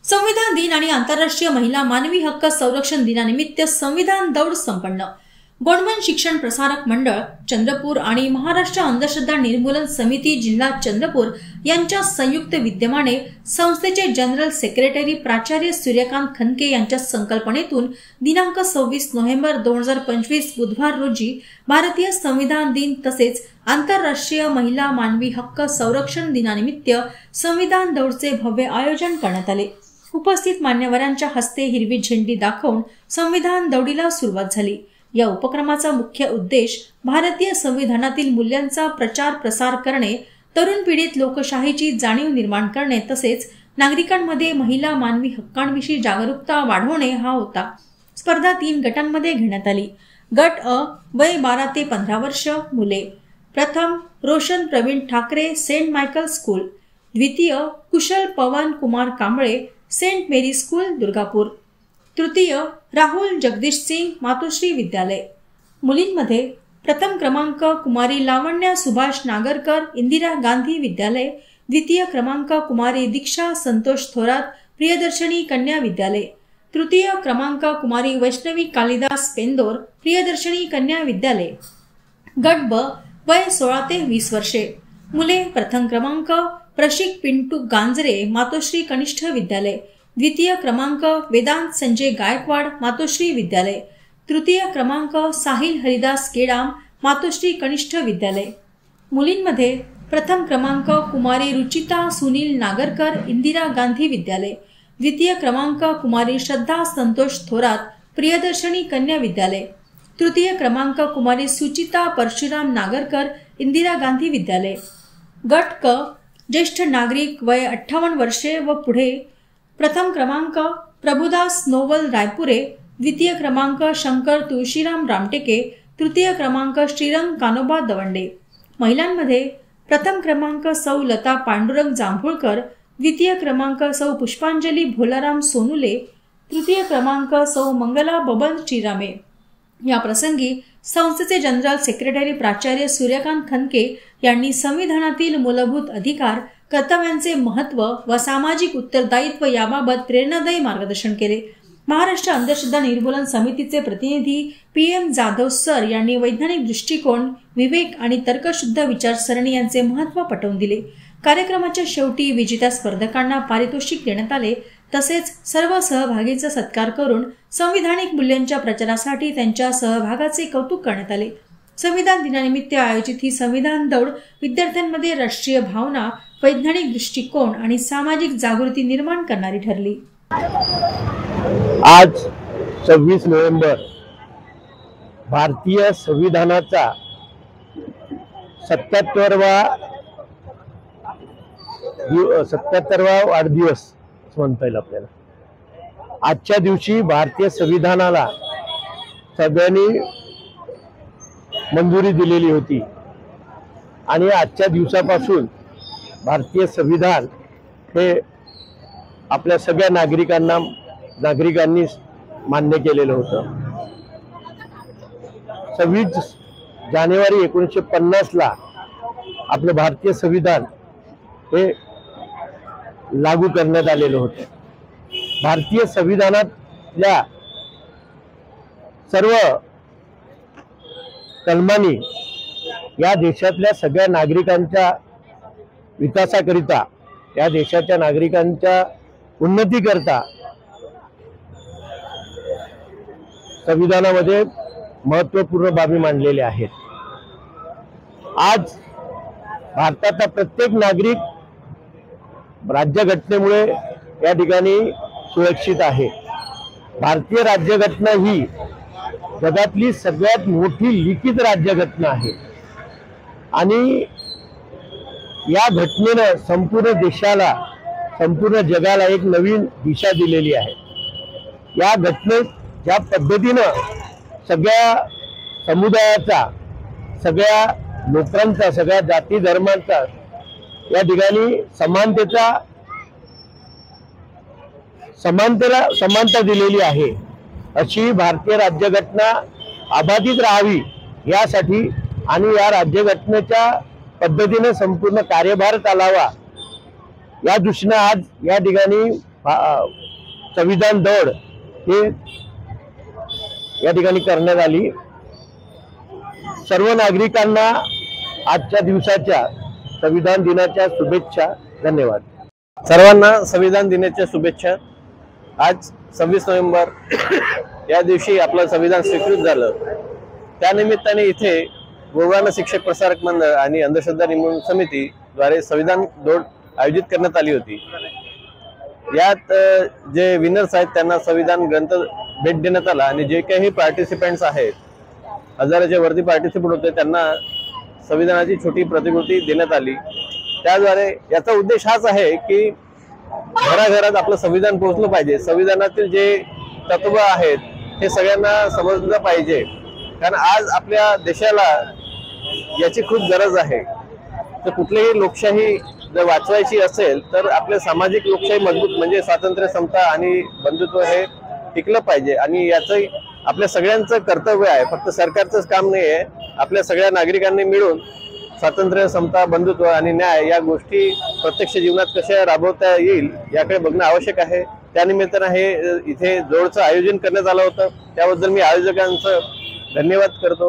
संविधान दिन आणि आंतरराष्ट्रीय महिला मानवी हक्क संरक्षण दिनानिमित्त संविधान दौड संपन्न। गोंडवन शिक्षण प्रसारक मंडळ चंद्रपूर आणि महाराष्ट्र अंधश्रद्धा निर्मूलन समिती जिल्हा चंद्रपूर यांच्या संयुक्त विद्यमाने संस्थेचे जनरल सेक्रेटरी प्राचार्य सूर्यकांत खनके यांच्या संकल्पनेतून दिनांक 26 नोव्हेंबर 2025 बुधवार रोजी भारतीय संविधान दिन तसेच आंतरराष्ट्रीय महिला मानवी हक्क संरक्षण दिनानिमित्त संविधान दौडचे भव्य आयोजन करण्यात आले। उपस्थित मान्यवरांच्या हस्ते हिरवी झेंडी दाखवून संविधान दौडीला सुरुवात झाली। या उपक्रमाचा मुख्य उद्देश भारतीय संविधानातील मूल्यांचा प्रचार प्रसार करणे, तरुण पिढीत लोकशाहीची जाणीव निर्माण करणे तसेच नागरिकांमध्ये महिला मानवी हक्कांविषयी जागरूकता वाढवणे हा होता। स्पर्धा 3 गटांमध्ये घेण्यात आली। गट अ वय 12 ते 15 वर्ष मुले। प्रथम Roshan Praveen Thackeray saint Michael school, द्वितीय Kushal Pawan Kumar Kamble saint Mary school Durgapur, तृतीय राहुल जगदीश सिंह मातोश्री विद्यालय। मुलींमध्ये प्रथम क्रमांक कुमारी लावण्या सुभाष नागरकर इंदिरा गांधी विद्यालय, द्वितीय क्रमांक कुमारी दीक्षा संतोष थोरात प्रियदर्शनी कन्या विद्यालय, तृतीय क्रमांक कुमारी वैष्णवी कालिदास पेंदोर प्रियदर्शनी कन्या विद्यालय। गट ब वय 16 ते 20 वर्षे मुले। प्रथम क्रमांक प्रशिक पिंटू गांजरे मातोश्री कनिष्ठ विद्यालय, द्वितीय क्रमांक वेदांत संजय गायकवाड मातोश्री विद्यालय, तृतीय क्रमांक साहिल हरिदास केडाम मातोश्री कनिष्ठ विद्यालय। मुलींमध्ये प्रथम क्रमांक कुमारी रुचिता सुनील नागरकर इंदिरा गांधी विद्यालय, द्वितीय क्रमांक कुमारी श्रद्धा संतोष थोरात प्रियदर्शनी कन्या विद्यालय, तृतीय क्रमांक कुमारी सुचिता परशुराम नागरकर इंदिरा गांधी विद्यालय। गट क ज्येष्ठ नागरिक वय 58 वर्षे व पुढे। प्रथम क्रमांक प्रभुदास नोवल रायपुरे, द्वितीय क्रमांक शंकर तुळशीराम रामटेके, तृतीय क्रमांक श्रीरंग कानोबा दवंडे। महिलांमध्ये प्रथम क्रमांक सौ लता पांडुरंग जांभूळकर, द्वितीय क्रमांक सौ पुष्पांजली भोलाराम सोनुले, तृतीय क्रमांक सौ मंगला बबन चिरामे। या प्रसंगी संस्थेचे जनरल सेक्रेटरी प्राचार्य सूर्यकांत खनके यांनी संविधानातील मूलभूत अधिकार, कर्तव्यांचे महत्त्व व सामाजिक उत्तरदायित्व याबाबत प्रेरणादायी मार्गदर्शन केले। महाराष्ट्र अंधश्रद्धा निर्मूलन समितीचे प्रतिनिधी PM जाधव सर यांनी वैज्ञानिक दृष्टिकोन, विवेक आणि तर्कशुद्ध विचारसरणी यांचे महत्त्व पटवून दिले। कार्यक्रमाच्या शेवटी विजेत्या स्पर्धकांना पारितोषिक देण्यात आले तसेच सर्व सहभागींचा सत्कार करून संविधानिक मूल्यांच्या प्रचारासाठी त्यांच्या सहभागाचे कौतुक करण्यात आले। संविधान दिनानिमित्त आयोजित ही संविधान दौड विद्यार्थ्यांमध्ये राष्ट्रीय भावना, वैज्ञानिक दृष्टिकोन आणि सामाजिक जागृती निर्माण करणारी ठरली। आज 26 नोव्हेंबर भारतीय संविधानाचा 77वा वाढदिवस म्हणता येईल आपल्याला। आजच्या दिवशी भारतीय संविधानाला सगळ्यांनी मंजुरी दिलेली होती आणि आजच्या दिवसापासून भारतीय संविधान हे आपल्या सगळ्या नागरिकांनी मान्य केलेलं होतं। 26 जानेवारी 1950 ला आपलं भारतीय संविधान हे लागू करण्यात आलेलं होतं। भारतीय संविधानातल्या सर्व कलमांनी या देशातल्या सगळ्या नागरिकांच्या विकासाकरिता, या देशाच्या नागरिकांच्या उन्नतीकरता संविधानामध्ये महत्त्वपूर्ण बाबी मांडलेल्या आहेत। आज भारताचा प्रत्येक नागरिक राज्यघटनेमुळे या ठिकाणी सुरक्षित आहे। भारतीय राज्यघटना ही जगातली सगळ्यात मोठी लिखित राज्यघटना आहे आणि या घटनेनं संपूर्ण देशाला, संपूर्ण जगाला एक नवीन दिशा दिलेली आहे। या घटनेत ज्या पद्धतीनं सगळ्या समुदायाचा, सगळ्या लोकांचा, सगळ्या जाती धर्मांचा या ठिकाणी समानता दिलेली आहे, अशी भारतीय राज्यघटना अबाधित राहावी यासाठी आणि या राज्यघटनेच्या पद्धतीने संपूर्ण कार्यभार चालावा या दृष्टीने आज या ठिकाणी संविधान दौड हे या ठिकाणी करण्यात आली। सर्व नागरिकांना आजच्या दिवसाच्या संविधान दिनाच्या शुभेच्छा। धन्यवाद। सर्वांना संविधान दिनाच्या शुभेच्छा। आज 26 नोव्हेंबर या दिवशी आपलं संविधान स्वीकृत झालं। त्यानिमित्ताने इथे गोरवाना शिक्षक प्रसारक मंडळ आणि अंधश्रद्धा निर्मूलन समिती द्वारे संविधान दौड आयोजित करण्यात आली होती। यात जे विनर्स आहेत त्यांना संविधान ग्रंथ भेट देण्यात आला आणि जे काही पार्टिसिपेंट्स आहेत, हजाराच्या वरती पार्टिसिपेंट होते, त्यांना संविधानाची छोटी प्रतिकृती देण्यात आली। त्याद्वारे याचा उद्देश हाच आहे की घराघरात आपलं संविधान पोहोचलं पाहिजे। संविधानातील जे तत्व आहेत हे सगळ्यांना समजलं पाहिजे, कारण आज आपल्या देशाला याची खूप गरज आहे। तर कुठलीही लोकशाही जर वाचवायची असेल तर आपले सामाजिक लोकशाही मजबूत म्हणजे स्वातंत्र्य, समता आणि बंधुत्व हे टिकलं पाहिजे आणि याचं आपल्या सगळ्यांचं कर्तव्य आहे। फक्त सरकारचंच काम नाही आहे, आपल्या सगळ्या नागरिकांनी मिळून स्वातंत्र्य, समता, बंधुत्व आणि न्याय या गोष्टी प्रत्यक्ष जीवनात कशा राबवता येईल याकडे बघणं आवश्यक आहे। त्यानिमित्तानं हे इथे दौडचं आयोजन करण्यात आलं होतं, त्याबद्दल मी आयोजकांचं धन्यवाद करतो।